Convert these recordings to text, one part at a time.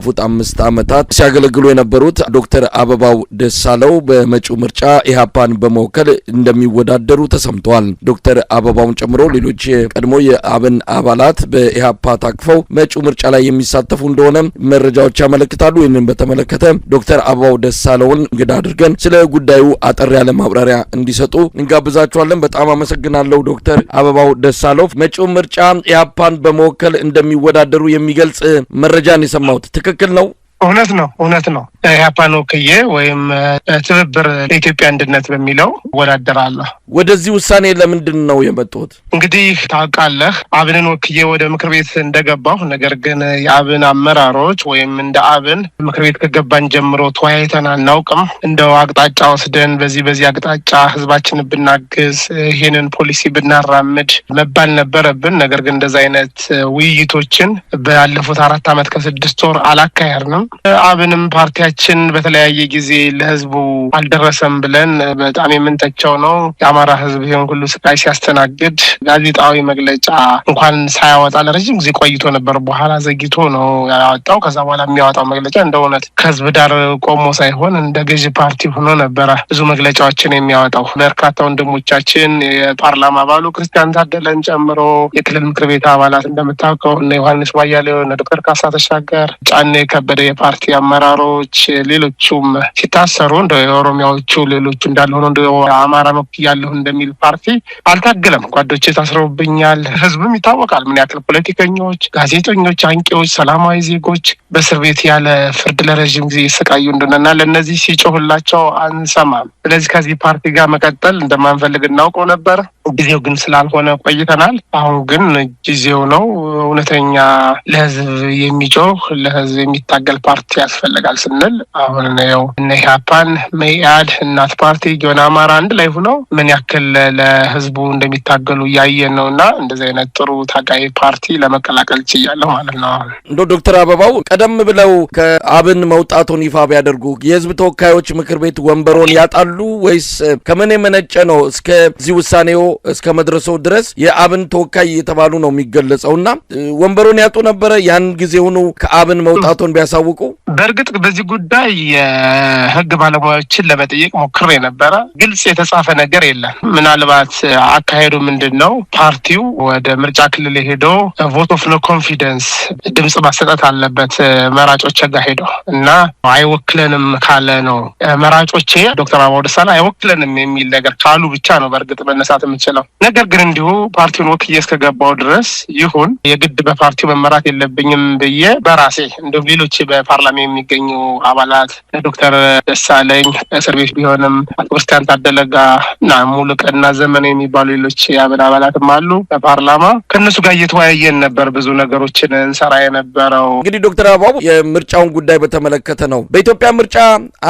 ፉት 5 ዓመታት ሲያገለግሉ የነበሩት ዶክተር አበባው ደሳለው በመጪው ምርጫ ኢሃፓን በመወከል እንደሚወዳደሩ ተሰምቷል። ዶክተር አበባውን ጨምሮ ሌሎች ቀድሞ የአብን አባላት በኢሃፓ ታቅፈው መጪው ምርጫ ላይ የሚሳተፉ እንደሆነ መረጃዎች ያመለክታሉ። ይህንን በተመለከተ ዶክተር አበባው ደሳለውን እንግዳ አድርገን ስለ ጉዳዩ አጠር ያለ ማብራሪያ እንዲሰጡ እንጋብዛቸዋለን። በጣም አመሰግናለሁ ዶክተር አበባው ደሳለው። መጪው ምርጫ ኢሃፓን በመወከል እንደሚወዳደሩ የሚገልጽ መረጃን የሰማሁት ትክክል ነው? እውነት ነው። ኢሃፓን ወክዬ ወይም ትብብር ለኢትዮጵያ አንድነት በሚለው ወዳደራለሁ። ወደዚህ ውሳኔ ለምንድን ነው የመጣሁት? እንግዲህ ታውቃለህ አብንን ወክዬ ወደ ምክር ቤት እንደገባሁ፣ ነገር ግን የአብን አመራሮች ወይም እንደ አብን ምክር ቤት ከገባን ጀምሮ ተወያይተን አናውቅም። እንደው አቅጣጫ ወስደን በዚህ አቅጣጫ ህዝባችን ብናግዝ ይሄንን ፖሊሲ ብናራምድ መባል ነበረብን። ነገር ግን እንደዛ አይነት ውይይቶችን ባለፉት 4 ዓመት ከ6 ወር አላካሄድንም። አብንም ፓርቲያችን በተለያየ ጊዜ ለህዝቡ አልደረሰም ብለን በጣም የምንተቸው ነው። የአማራ ህዝብ ይሄን ሁሉ ስቃይ ሲያስተናግድ ጋዜጣዊ መግለጫ እንኳን ሳያወጣ ለረጅም ጊዜ ቆይቶ ነበር። በኋላ ዘግይቶ ነው ያወጣው። ከዛ በኋላ የሚያወጣው መግለጫ እንደ እውነት ከህዝብ ዳር ቆሞ ሳይሆን እንደ ገዢ ፓርቲ ሆኖ ነበረ ብዙ መግለጫዎችን የሚያወጣው። በርካታ ወንድሞቻችን የፓርላማ አባሉ ክርስቲያን ታደለን ጨምሮ የክልል ምክር ቤት አባላት እንደምታውቀው እነ ዮሐንስ ባያሌው፣ እነ ዶክተር ካሳ ተሻገር፣ ጫኔ ከበደ የፓርቲ አመራሮች ሌሎቹም ሲታሰሩ እንደ የኦሮሚያዎቹ ሌሎቹ እንዳልሆነ እንደ አማራ ነው ያለው እንደሚል ፓርቲ አልታገለም። ጓዶቼ ታስረውብኛል። ህዝብም ይታወቃል ምን ያክል ፖለቲከኞች፣ ጋዜጠኞች፣ አንቂዎች፣ ሰላማዊ ዜጎች በእስር ቤት ያለ ፍርድ ለረጅም ጊዜ ይሰቃዩ እንደሆነና ለነዚህ ሲጮህላቸው አንሰማም። ስለዚህ ከዚህ ፓርቲ ጋር መቀጠል እንደማንፈልግ እናውቀው ነበር። ጊዜው ግን ስላልሆነ ቆይተናል። አሁን ግን ጊዜው ነው። እውነተኛ ለህዝብ የሚጮህ ለህዝብ የሚታገል ፓርቲ ያስፈልጋል ስንል አሁን ነው እነ ኢሃፓን፣ መኢአድ፣ እናት ፓርቲ፣ ጆን አማራ አንድ ላይ ሆነው ምን ያክል ለህዝቡ እንደሚታገሉ እያየን ነውና እንደዚህ አይነት ጥሩ ታጋይ ፓርቲ ለመቀላቀል ችያለሁ ማለት ነው። እንደ ዶክተር አበባው ቀደም ብለው ከአብን መውጣቱን ይፋ ቢያደርጉ የህዝብ ተወካዮች ምክር ቤት ወንበሮን ያጣሉ ወይስ ከምን የመነጨ ነው እስከዚህ ውሳኔው እስከ መድረሰው ድረስ የአብን ተወካይ የተባሉ ነው የሚገለጸውና ወንበሩን ያጡ ነበረ? ያን ጊዜውኑ ከአብን መውጣቱን ቢያሳውቁ። በእርግጥ በዚህ ጉዳይ የህግ ባለሙያዎችን ለመጠየቅ ሞክሬ ነበረ። ግልጽ የተጻፈ ነገር የለም። ምናልባት አካሄዱ ምንድነው? ፓርቲው ወደ ምርጫ ክልል ሄዶ ቮት ኦፍ ኖ ኮንፊደንስ ድምጽ ማሰጠት አለበት መራጮች ጋር ሄዶ እና አይወክለንም ካለ ነው መራጮቼ ዶክተር አበባው ደሳለው አይወክለንም የሚል ነገር ካሉ ብቻ ነው በእርግጥ መነሳት የምችለው። ነገር ግን እንዲሁ ፓርቲውን ወክዬ እስከገባው ድረስ ይሁን የግድ በፓርቲው መመራት የለብኝም ብዬ በራሴ እንዲሁም ሌሎች በፓርላማ የሚገኙ አባላት ዶክተር ደሳለኝ እስር ቤት ቢሆንም ክርስቲያን ታደለጋ እና ሙሉቀና ዘመን የሚባሉ ሌሎች የአብን አባላትም አሉ በፓርላማ። ከእነሱ ጋር እየተወያየን ነበር ብዙ ነገሮችን እንሰራ የነበረው። እንግዲህ ዶክተር አበባው የምርጫውን ጉዳይ በተመለከተ ነው። በኢትዮጵያ ምርጫ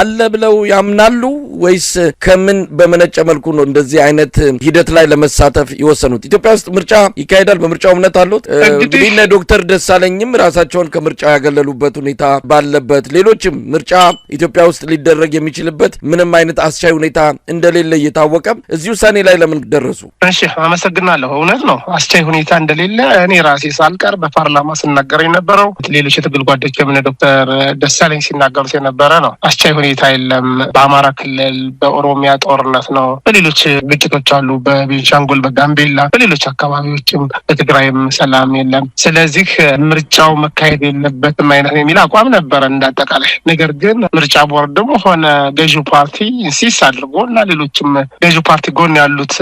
አለ ብለው ያምናሉ ወይስ ከምን በመነጨ መልኩ ነው እንደዚህ አይነት ሂደት ላይ ለመሳተፍ የወሰኑት? ኢትዮጵያ ውስጥ ምርጫ ይካሄዳል? በምርጫው እምነት አሉት? እንግዲህ እነ ዶክተር ደሳለኝም ራሳቸውን ከምርጫ ያገለሉበት ሁኔታ ባለበት፣ ሌሎችም ምርጫ ኢትዮጵያ ውስጥ ሊደረግ የሚችልበት ምንም አይነት አስቻይ ሁኔታ እንደሌለ እየታወቀ እዚህ ውሳኔ ላይ ለምን ደረሱ? እሺ አመሰግናለሁ። እውነት ነው አስቻይ ሁኔታ እንደሌለ እኔ ራሴ ሳልቀር በፓርላማ ስናገር የነበረው ሌሎች የትግል ጓደኞቼም ዶክተር ደሳለኝ ሲናገሩት የነበረ ነው። አስቻይ ሁኔታ የለም። በአማራ ክልል በኦሮሚያ ጦርነት ነው፣ በሌሎች ግጭቶች አሉ፣ በቤንሻንጉል፣ በጋምቤላ፣ በሌሎች አካባቢዎችም በትግራይም ሰላም የለም። ስለዚህ ምርጫው መካሄድ የለበትም አይነት የሚል አቋም ነበረ እንዳጠቃላይ። ነገር ግን ምርጫ ቦርድም ሆነ ገዢው ፓርቲ ኢንሲስ አድርጎ እና ሌሎችም ገዢው ፓርቲ ጎን ያሉት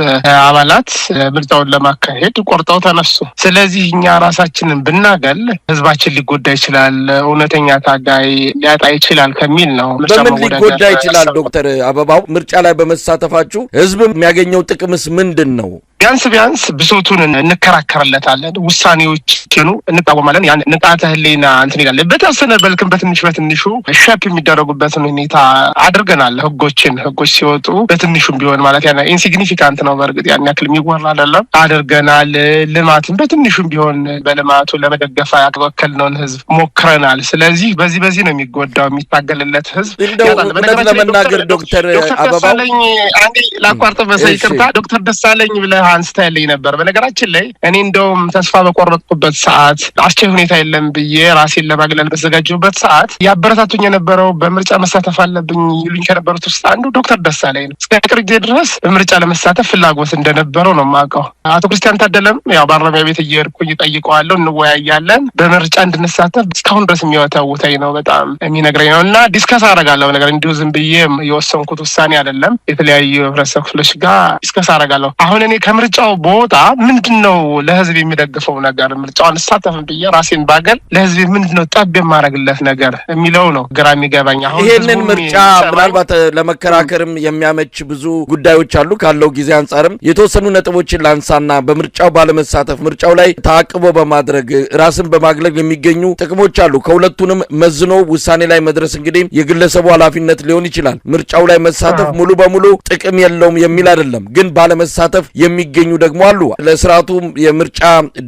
አባላት ምርጫውን ለማካሄድ ቆርጠው ተነሱ። ስለዚህ እኛ ራሳችንን ብናገል ህዝባችን ሊጎዳ ይችላል፣ እውነተኛ ታጋይ ሊያጣ ይችላል ከሚል ነው። በምን ሊጎዳ ይችላል ዶክተር አበባው? ምርጫ ላይ በመሳተፋችሁ ህዝብ የሚያገኘው ጥቅምስ ምንድን ነው? ቢያንስ ብሶቱን እንከራከርለታለን፣ ውሳኔዎችን እንቃወማለን። ያን ንቃተ ህሊና እንትን ይላል። በተወሰነ በልክም በትንሹ ሸፕ የሚደረጉበትን ሁኔታ አድርገናል። ህጎች ሲወጡ በትንሹም ቢሆን ማለት ያ ኢንሲግኒፊካንት ነው፣ በእርግጥ ያን ያክል የሚወራ አይደለም፣ አድርገናል። ልማትን በትንሹም ቢሆን በልማቱ ለመደገፍ ያወከልነውን ህዝብ ሞክረናል። ስለዚህ በዚህ ነው የሚጎዳው የሚታገልለት ህዝብ። እውነት ለመናገር ዶክተር አበባው አንዴ ላቋርጥ መሰለኝ፣ ይቅርታ ዶክተር ደሳለኝ ብለህ አንስተህልኝ ነበር። በነገራችን ላይ እኔ እንደውም ተስፋ በቆረጥኩበት ሰዓት አስቻይ ሁኔታ የለም ብዬ ራሴን ለማግለል በተዘጋጀሁበት ሰዓት ያበረታቱኝ የነበረው በምርጫ መሳተፍ አለብኝ ይሉኝ ከነበሩት ውስጥ አንዱ ዶክተር ደሳለኝ ነው። እስከ ቅርብ ጊዜ ድረስ በምርጫ ለመሳተፍ ፍላጎት እንደነበረው ነው የማውቀው። አቶ ክርስቲያን ታደለም ያው ባረሚያ ቤት እየሄድኩኝ እጠይቀዋለሁ፣ እንወያያለን። በምርጫ እንድንሳተፍ እስካሁን ድረስ የሚወተውተኝ ነው፣ በጣም የሚነግረኝ ነው። እና ዲስከስ አደርጋለሁ ነገር እንዲሁ ዝም ብዬ የወሰንኩት ውሳኔ አይደለም። የተለያዩ ህብረተሰብ ክፍሎች ጋር ዲስከስ አደርጋለሁ። አሁን እኔ ከምርጫው በወጣ ምንድነው ለህዝብ የሚደግፈው ነገር ምርጫውን እሳተፍን ብዬ ራሴን ባገል ለህዝብ ምንድነው ጠብ የማደርግለት ነገር የሚለው ነው ግራ የሚገባኝ። አሁን ይሄንን ምርጫ ምናልባት ለመከራከርም የሚያመች ብዙ ጉዳዮች አሉ። ካለው ጊዜ አንጻርም የተወሰኑ ነጥቦችን ላንሳና በምርጫው ባለመሳተፍ ምርጫው ላይ ታቅቦ በማድረግ ራስን በማግለል የሚገኙ ጥቅሞች አሉ። ከሁለቱንም መዝኖ ውሳኔ ላይ መድረስ እንግዲህ የግለሰቡ ኃላፊነት ሊሆን ይችላል። ምርጫው ላይ መሳተፍ ሙሉ በሙሉ ጥቅም የለውም የሚል አይደለም፣ ግን ባለመሳተፍ የሚገኙ ደግሞ አሉ። ለስርዓቱ የምርጫ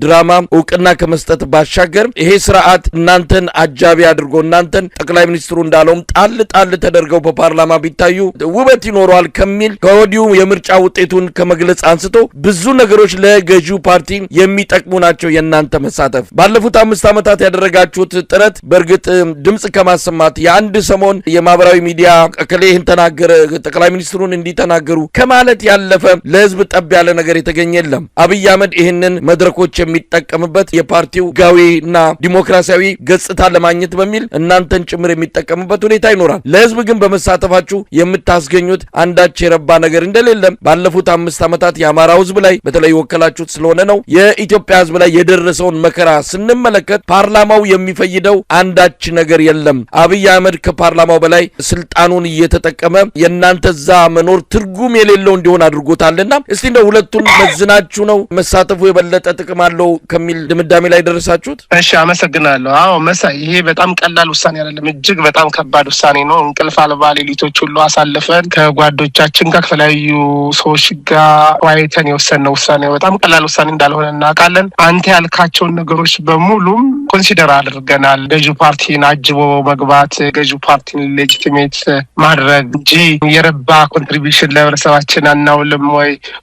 ድራማ እውቅና ከመስጠት ባሻገር ይሄ ስርዓት እናንተን አጃቢ አድርጎ እናንተን ጠቅላይ ሚኒስትሩ እንዳለውም ጣል ጣል ተደርገው በፓርላማ ቢታዩ ውበት ይኖረዋል ከሚል ከወዲሁ የምርጫ ውጤቱን ከመግለጽ አንስቶ ብዙ ነገሮች ለገዢው ፓርቲ የሚጠቅሙ ናቸው። የእናንተ መሳተፍ ባለፉት 5 ዓመታት ያደረጋችሁት ጥረት በእርግጥ ድምጽ ከማሰማት የአንድ ሰሞን የማህበራዊ ሚዲያ ከሌህን ተናገረ ጠቅላይ ሚኒስትሩን እንዲተናገሩ ከማለት ያለፈ ለህዝብ ጠብ ያለ ነገር የተገኘ የለም። አብይ አህመድ ይህንን መድረኮች የሚጠቀምበት የፓርቲው ጋዊና ዲሞክራሲያዊ ገጽታ ለማግኘት በሚል እናንተን ጭምር የሚጠቀምበት ሁኔታ ይኖራል። ለህዝብ ግን በመሳተፋችሁ የምታስገኙት አንዳች የረባ ነገር እንደሌለም ባለፉት 5 ዓመታት የአማራው ህዝብ ላይ በተለይ ወከላችሁት ስለሆነ ነው የኢትዮጵያ ህዝብ ላይ የደረሰውን መከራ ስንመለከት ፓርላማው የሚፈይደው አንዳች ነገር የለም። አብይ አህመድ ከፓርላማው በላይ ስልጣኑን እየተጠቀመ የእናንተ ዛ መኖር ትርጉም የሌለው እንዲሆን አድርጎታልና እስቲ እንደው ሁለቱን መዝናችሁ ነው መሳተፉ የበለጠ ጥቅም አለው ከሚል ድምዳሜ ላይ ደረሳችሁት? እሺ አመሰግናለሁ። አዎ መሳይ ይሄ በጣም ቀላል ውሳኔ አይደለም፣ እጅግ በጣም ከባድ ውሳኔ ነው። እንቅልፍ አልባ ሌሊቶች ሁሉ አሳልፈን ከጓዶቻችን ጋር ከተለያዩ ሰዎች ጋር ዋይተን የወሰነው ውሳኔ በጣም ቀላል ውሳኔ እንዳልሆነ እናውቃለን። አንተ ያልካቸውን ነገሮች በሙሉም ኮንሲደር አድርገናል። ገዢው ፓርቲን አጅቦ መግባት፣ ገዢው ፓርቲን ሌጂቲሜት ማድረግ እንጂ የረባ ኮንትሪቢሽን ለህብረተሰባችን አናውልም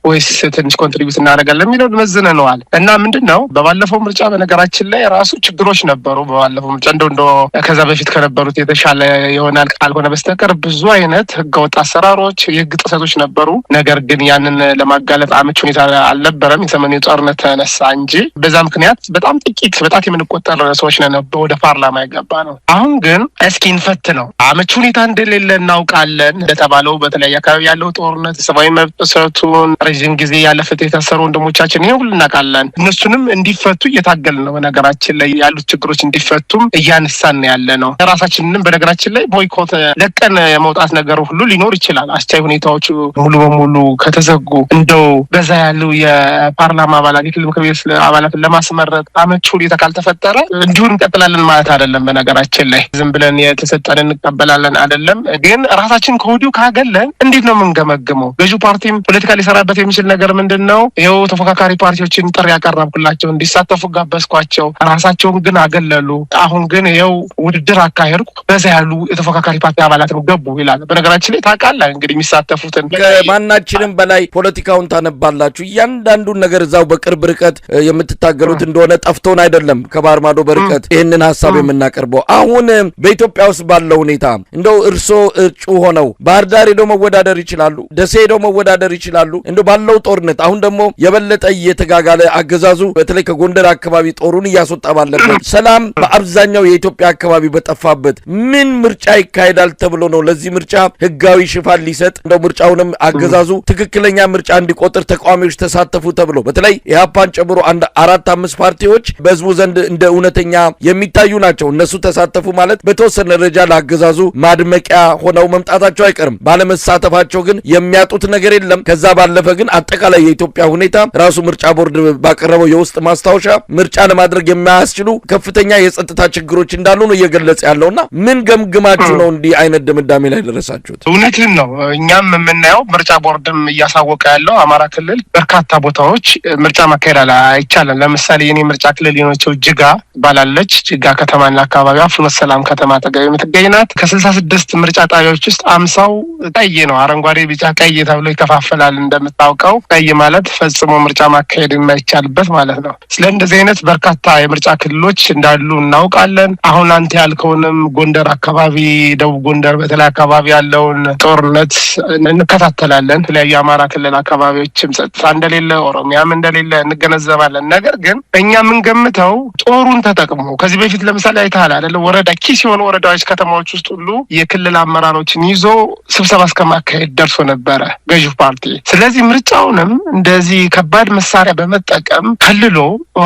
ወይስ ትንሽ ኮንትሪቢዩት እናደርጋለን የሚለው መዝነነዋል። እና ምንድነው በባለፈው ምርጫ በነገራችን ላይ ራሱ ችግሮች ነበሩ። በባለፈው ምርጫ እንደው ከዛ በፊት ከነበሩት የተሻለ ይሆናል ካልሆነ በስተቀር ብዙ አይነት ህገወጥ አሰራሮች፣ የህግ ጥሰቶች ነበሩ። ነገር ግን ያንን ለማጋለጥ አመች ሁኔታ አልነበረም። የሰሜኑ ጦርነት ተነሳ እንጂ በዛ ምክንያት በጣም ጥቂት በጣት የምንቆጠር ሰዎች ነን ወደ ፓርላማ የገባ ነው። አሁን ግን እስኪ እንፈት ነው። አመች ሁኔታ እንደሌለ እናውቃለን። እንደተባለው በተለያየ አካባቢ ያለው ጦርነት፣ ሰብአዊ መብት ጥሰቱን፣ ረዥም ጊዜ ያለ ፍትህ የታሰሩ ወንድሞቻችን ይሄ ሁሉ እናውቃለን። እነሱንም እንዲፈቱ እየታገልን ነው። በነገራችን ላይ ያሉት ችግሮች እንዲፈቱም እያነሳን ያለ ነው። ራሳችንንም በነገራችን ላይ ቦይኮት ለቀን የመውጣት ነገር ሁሉ ሊኖር ይችላል። አስቻይ ሁኔታዎቹ ሙሉ በሙሉ ከተዘጉ እንደው በዛ ያሉ የፓርላማ አባላት የክልል ምክር ቤት አባላትን ለማስመረጥ አመች ሁኔታ ካልተፈጠረ እንዲሁ እንቀጥላለን ማለት አይደለም። በነገራችን ላይ ዝም ብለን የተሰጠን እንቀበላለን አይደለም። ግን ራሳችን ከወዲሁ ካገለን እንዴት ነው የምንገመግመው? ገዢው ፓርቲም ፖለቲካ ሊሰራበት የሚችል ነገር ምንድን ነው? ይኸው ተፎካካሪ ፓርቲዎችን ጥሪ ያቀረብኩላቸው እንዲሳተፉ ጋበዝኳቸው፣ ራሳቸውን ግን አገለሉ። አሁን ግን ይኸው ውድድር አካሄድኩ፣ በዛ ያሉ የተፎካካሪ ፓርቲ አባላትም ገቡ ይላል። በነገራችን ላይ ታውቃለህ እንግዲህ የሚሳተፉትን ከማናችንም በላይ ፖለቲካውን ታነባላችሁ። እያንዳንዱን ነገር እዛው በቅርብ ርቀት የምትታገሉት እንደሆነ ጠፍቶን አይደለም ከባህር ማዶ በርቀት ይህንን ሀሳብ የምናቀርበው። አሁን በኢትዮጵያ ውስጥ ባለው ሁኔታ እንደው እርሶ እጩ ሆነው ባህር ዳር ሄደው መወዳደር ይችላሉ፣ ደሴ ሄደው መወዳደር ይችላሉ። እንደው ባለው ጦርነት አሁን ደግሞ የበለጠ እየተጋጋለ አገዛዙ በተለይ ከጎንደር አካባቢ ጦሩን እያስወጣ ባለበት ሰላም በአብዛኛው የኢትዮጵያ አካባቢ በጠፋበት ምን ምርጫ ይካሄዳል ተብሎ ነው ለዚህ ምርጫ ህጋዊ ሽፋን ሊሰጥ እንደው ምርጫውንም አገዛዙ ትክክለኛ ምርጫ እንዲቆጥር ተቃዋሚዎች ተሳተፉ ተብሎ በተለይ ኢህአፓን ጨምሮ 4-5 ፓርቲዎች በህዝቡ ዘንድ እንደ እውነተኛ የሚታዩ ናቸው። እነሱ ተሳተፉ ማለት በተወሰነ ደረጃ ለአገዛዙ ማድመቂያ ሆነው መምጣታቸው አይቀርም። ባለመሳተፋቸው ግን የሚያጡት ነገር የለም። ከዛ ባለፈ ግን አጠቃላይ የኢትዮጵያ ሁኔታ ራሱ ምርጫ ቦርድ ባቀረበው የውስጥ ማስታወሻ ምርጫ ለማድረግ የማያስችሉ ከፍተኛ የጸጥታ ችግሮች እንዳሉ ነው እየገለጸ ያለውና ምን ገምግማችሁ ነው እንዲህ አይነት ድምዳሜ ላይ ደረሳችሁት? እውነትን ነው። እኛም የምናየው ምርጫ ቦርድም እያሳወቀ ያለው አማራ ክልል በርካታ ቦታዎች ምርጫ ማካሄድ አይቻልም። ለምሳሌ የኔ ምርጫ ክልል የሆነችው ጅጋ ባላለች ጅጋ ከተማና አካባቢዋ ፍኖተ ሰላም ከተማ ተገቢ የምትገኝ ናት። ከ66 ምርጫ ጣቢያዎች ውስጥ 50 ቀይ ነው። አረንጓዴ፣ ቢጫ፣ ቀይ ተብሎ ይከፋፈላል። እንደምታውቀው ቀይ ቆይ ማለት ፈጽሞ ምርጫ ማካሄድ የማይቻልበት ማለት ነው። ስለዚህ አይነት በርካታ የምርጫ ክልሎች እንዳሉ እናውቃለን። አሁን አንተ ያልከውንም ጎንደር አካባቢ፣ ደቡብ ጎንደር በተለይ አካባቢ ያለውን ጦርነት እንከታተላለን። የተለያዩ የአማራ ክልል አካባቢዎችም ጸጥታ እንደሌለ፣ ኦሮሚያም እንደሌለ እንገነዘባለን። ነገር ግን እኛ የምንገምተው ጦሩን ተጠቅሞ ከዚህ በፊት ለምሳሌ አይተሃል አይደለ? ወረዳ ኪስ የሆኑ ወረዳዎች፣ ከተማዎች ውስጥ ሁሉ የክልል አመራሮችን ይዞ ስብሰባ እስከማካሄድ ደርሶ ነበረ ገዢው ፓርቲ። ስለዚህ ምርጫውንም እንደዚህ ከባድ መሳሪያ በመጠቀም ከልሎ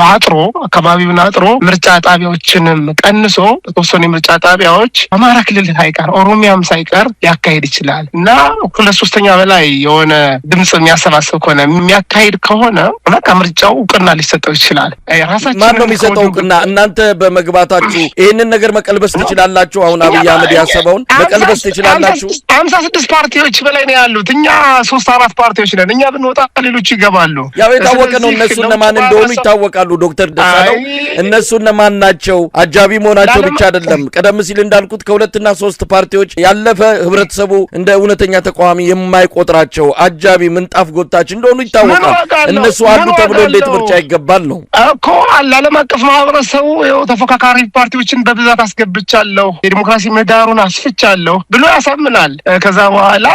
አጥሮ አካባቢውን አጥሮ ምርጫ ጣቢያዎችንም ቀንሶ በተወሰኑ የምርጫ ጣቢያዎች አማራ ክልል ሳይቀር ኦሮሚያም ሳይቀር ሊያካሄድ ይችላል እና 2/3 በላይ የሆነ ድምጽ የሚያሰባስብ ከሆነ የሚያካሄድ ከሆነ በቃ ምርጫው እውቅና ሊሰጠው ይችላል። ማን ነው የሚሰጠው እውቅና? እናንተ በመግባታችሁ ይህንን ነገር መቀልበስ ትችላላችሁ? አሁን አብይ አህመድ ያሰበውን መቀልበስ ትችላላችሁ? 56 ፓርቲዎች በላይ ነው ያሉት። እኛ 3-4 ፓርቲዎች ነን። እኛ ብንወጣ ሌሎች ይገባሉ። ያው የታወቀ ነው። እነሱ እነማን እንደሆኑ ይታወቃሉ። ዶክተር ደሳለው እነሱ እነማን ናቸው? አጃቢ መሆናቸው ብቻ አይደለም። ቀደም ሲል እንዳልኩት ከ2 እና 3 ፓርቲዎች ያለፈ ህብረተሰቡ እንደ እውነተኛ ተቃዋሚ የማይቆጥራቸው አጃቢ ምንጣፍ ጎታች እንደሆኑ ይታወቃል። እነሱ አሉ ተብሎ እንዴት ምርጫ ይገባል ነው እኮ። ዓለም አቀፍ ማህበረሰቡ ይኸው ተፎካካሪ ፓርቲዎችን በብዛት አስገብቻለሁ፣ የዲሞክራሲ ምህዳሩን አስፍቻለሁ ብሎ ያሳምናል። ከዛ በኋላ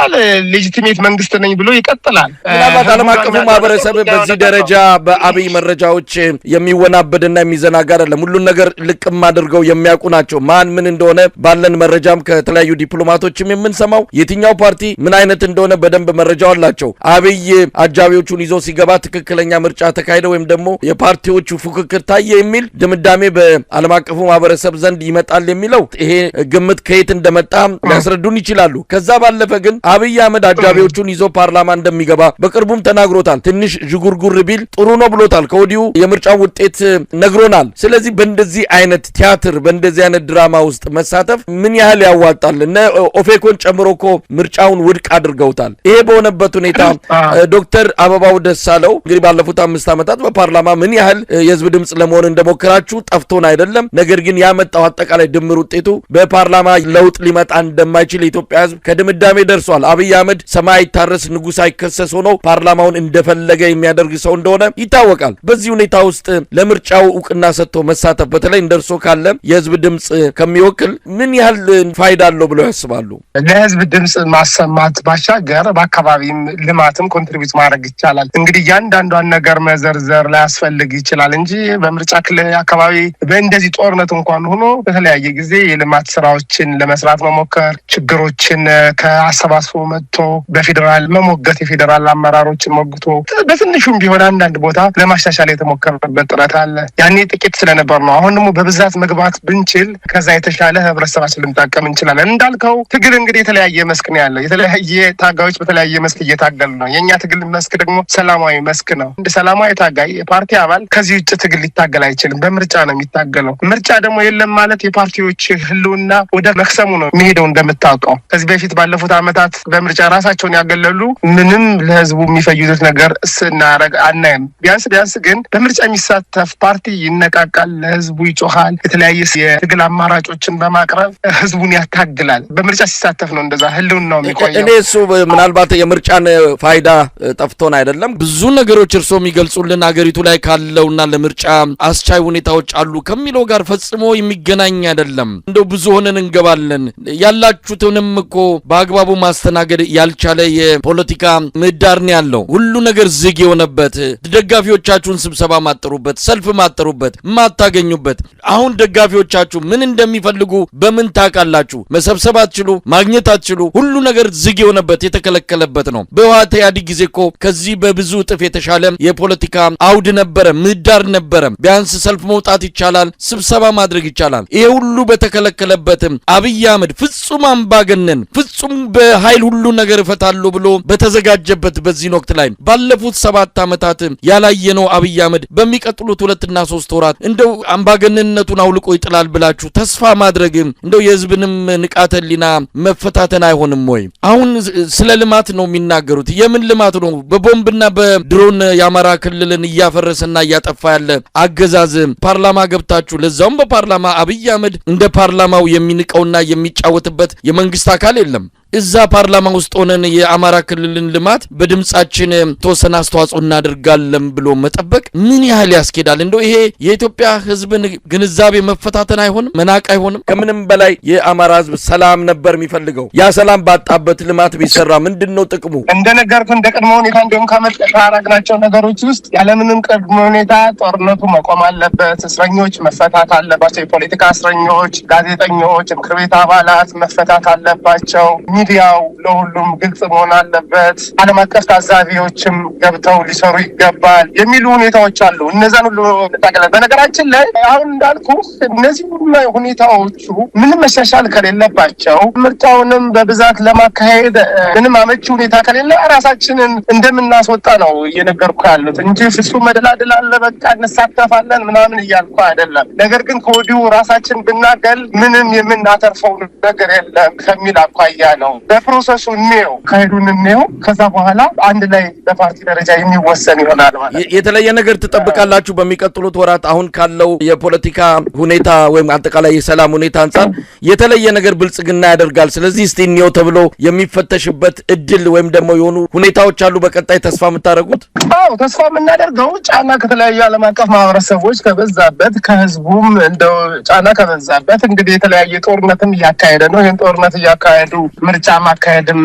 ሌጂቲሜት መንግስት ነኝ ብሎ ይቀጥላል። ምናልባት ዓለም አቀፉ ማህበረሰብ በዚህ ደረጃ በአብይ መረጃዎች የሚወናበድና የሚዘናጋ አይደለም። ሁሉን ነገር ልቅም አድርገው የሚያውቁ ናቸው። ማን ምን እንደሆነ ባለን መረጃም ከተለያዩ ዲፕሎማቶችም የምንሰማው የትኛው ፓርቲ ምን አይነት እንደሆነ በደንብ መረጃው አላቸው። አብይ አጃቢዎቹን ይዞ ሲገባ ትክክለኛ ምርጫ ተካሄደ ወይም ደግሞ የፓርቲዎቹ ፉክክር ታየ የሚል ድምዳሜ በዓለም አቀፉ ማህበረሰብ ዘንድ ይመጣል የሚለው ይሄ ግምት ከየት እንደመጣ ሊያስረዱን ይችላሉ። ከዛ ባለፈ ግን አብይ አህመድ አጃቢዎቹን ይዞ ፓርላማ እንደሚገባ በቅርቡም ተናግሮታል። ትንሽ ዥጉርጉር ቢል ጥሩ ነው ብሎታል። ከወዲሁ የምርጫው ውጤት ነግሮናል። ስለዚህ በእንደዚህ አይነት ቲያትር በእንደዚህ አይነት ድራማ ውስጥ መሳተፍ ምን ያህል ያዋጣል? እነ ኦፌኮን ጨምሮ እኮ ምርጫውን ውድቅ አድርገውታል። ይሄ በሆነበት ሁኔታ ዶክተር አበባው ደሳለው እንግዲህ ባለፉት 5 ዓመታት በፓርላማ ምን ያህል የህዝብ ድምጽ ለመሆን እንደሞከራችሁ ጠፍቶን አይደለም። ነገር ግን ያመጣው አጠቃላይ ድምር ውጤቱ በፓርላማ ለውጥ ሊመጣ እንደማይችል የኢትዮጵያ ህዝብ ከድምዳሜ ደርሷል። አብይ አህመድ ሰማይ አይታረስ ንጉስ አይከሰስ ሆኖ ፓርላማውን እንደፈለገ የሚያደርግ ሰው እንደሆነ ይታወቃል። በዚህ ሁኔታ ውስጥ ለምርጫው እውቅና ሰጥቶ መሳተፍ በተለይ እንደርሶ ካለ የህዝብ ድምጽ ከሚወክል ምን ያህል ፋይዳ አለው ብለው ያስባሉ? ለህዝብ ድምጽ ማሰማት ባሻገር በአካባቢም ልማትም ኮንትሪቢዩት ማድረግ ይቻላል። እንግዲህ እያንዳንዷን ነገር መዘርዘር ላያስፈልግ ይችላል እንጂ በምርጫ ክልል አካባቢ በእንደዚህ ጦርነት እንኳን ሆኖ በተለያየ ጊዜ የልማት ስራዎችን ለመስራት መሞከር፣ ችግሮችን ከአሰባስቦ መጥቶ በፌዴራል መሞገት፣ የፌዴራል አመራሮችን ሞግቶ በትንሹም ቢሆን አንዳንድ ቦታ ለማሻሻል የተሞከረበት ጥረት አለ። ያኔ ጥቂት ስለነበር ነው። አሁን ደግሞ በብዛት መግባት ብንችል ከዛ የተሻለ ህብረተሰባችን ልንጠቀም እንችላለን። እንዳልከው ትግል እንግዲህ የተለያየ መስክ ነው ያለው። የተለያየ ታጋዮች በተለያየ መስክ እየታገሉ ነው። የእኛ ትግል መስክ ደግሞ ሰላማዊ መስክ ነው። እንደ ሰላማዊ ታጋይ የፓርቲ አባል ከዚህ ውጭ ትግል ሊታገል አይችልም። በምርጫ ነው የሚታገለው። ምርጫ ደግሞ የለም ማለት የፓርቲዎች ህልውና ወደ መክሰሙ ነው የሚሄደው። እንደምታውቀው ከዚህ በፊት ባለፉት ዓመታት በምርጫ ራሳቸውን ያገለሉ ምንም ለህዝቡ የሚፈይዱት ነገር ስናረግ አናይም። ቢያንስ ግን በምርጫ የሚሳተፍ ፓርቲ ይነቃቃል፣ ለህዝቡ ይጮሃል፣ የተለያየ የትግል አማራጮችን በማቅረብ ህዝቡን ያታግላል። በምርጫ ሲሳተፍ ነው እንደዛ ህልውናው የሚቆየው። እኔ እሱ ምናልባት የምርጫን ፋይዳ ጠፍቶን አይደለም። ብዙ ነገሮች እርሶ የሚገልጹልን ሀገሪቱ ላይ ካለውና ለምርጫ አስቻይ ሁኔታዎች አሉ ከሚለው ጋር ፈጽሞ የሚገናኝ አይደለም። እንደው ብዙ ሆነን እንገባለን። ያላችሁትንም እኮ በአግባቡ ማስተናገድ ያልቻለ የፖለቲካ ምህዳር ነው ያለው። ሁሉ ነገር ዝግ የሆነበት፣ ደጋፊዎቻችሁን ስብሰባ ማጠሩበት፣ ሰልፍ ማጠሩበት፣ ማታገኙበት። አሁን ደጋፊዎቻችሁ ምን እንደሚፈልጉ በምን ታውቃላችሁ? መሰብሰብ አትችሉ፣ ማግኘት አትችሉ። ሁሉ ነገር ዝግ የሆነበት የተከለከለበት ነው። በህወሓት ኢህአዴግ ጊዜ እኮ ከዚህ በብዙ እጥፍ የተሻለ የፖለቲካ አውድ ነበረ፣ ምህዳር ነበረ። ቢያንስ ሰልፍ መውጣት ይቻላል፣ ስብሰባ ማድረግ ይቻላል። ይሄ ሁሉ በተከለከለበትም አብይ አህመድ ፍጹም አምባገነን፣ ፍጹም በኃይል ሁሉ ነገር እፈታለሁ ብሎ በተዘጋጀበት በዚህ ወቅት ላይ ባለፉት 7 ዓመታት ያላየነው አብይ አህመድ በሚቀጥሉት 2 እና 3 ወራት እንደው አምባገነንነቱን አውልቆ ይጥላል ብላችሁ ተስፋ ማድረግ እንደው የህዝብንም ንቃተ ህሊና መፈታተን አይሆንም ወይ? አሁን ስለ ልማት ነው የሚናገሩት። የምን ልማት ነው? በቦምብና በድሮን የአማራ ክልልን እያፈረሰና እያጠፋ ያለ አገዛዝ ፓርላማ ገብታችሁ፣ ለዛውም በፓርላማ አብይ አህመድ እንደ ፓርላማው የሚንቀውና የሚጫወትበት የመንግስት አካል የለም። እዛ ፓርላማ ውስጥ ሆነን የአማራ ክልልን ልማት በድምጻችን ተወሰነ አስተዋጽኦ እናደርጋለን ብሎ መጠበቅ ምን ያህል ያስኬዳል? እንደው ይሄ የኢትዮጵያ ህዝብን ግንዛቤ መፈታተን አይሆንም? መናቅ አይሆንም? ከምንም በላይ የአማራ ህዝብ ሰላም ነበር የሚፈልገው። ያ ሰላም ባጣበት ልማት ቢሰራ ምንድነው ጥቅሙ? እንደነገርኩ እንደ ቅድመ ሁኔታ እንደውም ካረግናቸው ነገሮች ውስጥ ያለምንም ቅድመ ሁኔታ ጦርነቱ መቆም አለበት፣ እስረኞች መፈታት አለባቸው፣ የፖለቲካ እስረኞች፣ ጋዜጠኞች፣ ምክር ቤት አባላት መፈታት አለባቸው፣ ሚዲያው ለሁሉም ግልጽ መሆን አለበት፣ ዓለም አቀፍ ታዛቢዎችም ገብተው ሊሰሩ ይገባል የሚሉ ሁኔታዎች አሉ። እነዛን ሁሉ ተጠቅለን በነገራችን ላይ አሁን እንዳልኩ እነዚህ ሁሉ ሁኔታዎቹ ምንም መሻሻል ከሌለባቸው ምርጫውንም በብዛት ለማካሄድ ምንም አመቺ ሁኔታ ከሌለ ራሳችንን እንደምናስወጣ ነው እየነገርኩ ያሉት እንጂ ፍሱ መደላደል አለ በቃ እንሳተፋለን ምናምን እያልኩ አይደለም። ነገር ግን ከወዲሁ ራሳችን ብናገል ምንም የምናተርፈው ነገር የለም ከሚል አኳያ ነው። በፕሮሰሱ እንየው፣ ካሄዱን እንየው፣ ከዛ በኋላ አንድ ላይ በፓርቲ ደረጃ የሚወሰን ይሆናል ማለት ነው። የተለየ ነገር ትጠብቃላችሁ በሚቀጥሉት ወራት? አሁን ካለው የፖለቲካ ሁኔታ ወይም አጠቃላይ የሰላም ሁኔታ አንጻር የተለየ ነገር ብልጽግና ያደርጋል፣ ስለዚህ እስቲ እንየው ተብሎ የሚፈተሽበት እድል ወይም ደግሞ የሆኑ ሁኔታዎች አሉ በቀጣይ ተስፋ የምታደርጉት? አዎ ተስፋ የምናደርገው ጫና ከተለያዩ ዓለም አቀፍ ማህበረሰቦች ከበዛበት፣ ከህዝቡም እንደው ጫና ከበዛበት እንግዲህ የተለያየ ጦርነትም እያካሄደ ነው። ይህን ጦርነት እያካሄዱ ምርጫ ማካሄድም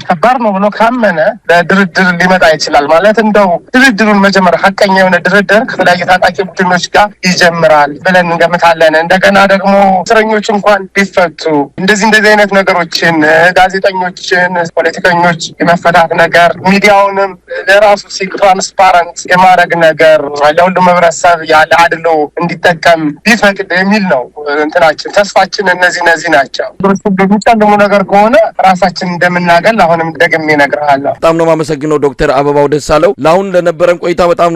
ከባድ ነው ብሎ ካመነ ለድርድር ሊመጣ ይችላል። ማለት እንደው ድርድሩን መጀመሪያ ሀቀኛ የሆነ ድርድር ከተለያዩ ታጣቂ ቡድኖች ጋር ይጀምራል ብለን እንገምታለን። እንደገና ደግሞ እስረኞች እንኳን ቢፈቱ እንደዚህ አይነት ነገሮችን ጋዜጠኞችን፣ ፖለቲከኞች የመፈታት ነገር፣ ሚዲያውንም ለራሱ ትራንስፓረንት የማድረግ ነገር ለሁሉም ህብረተሰብ ያለ አድሎ እንዲጠቀም ቢፈቅድ የሚል ነው እንትናችን፣ ተስፋችን እነዚህ ናቸው። የሚጨልሙ ነገር ከሆነ ራሳችን እንደምናገል አሁንም ደግሜ እነግርሃለሁ። በጣም ነው የማመሰግነው ዶክተር አበባው ደሳለው ለአሁን ለነበረን ቆይታ በጣም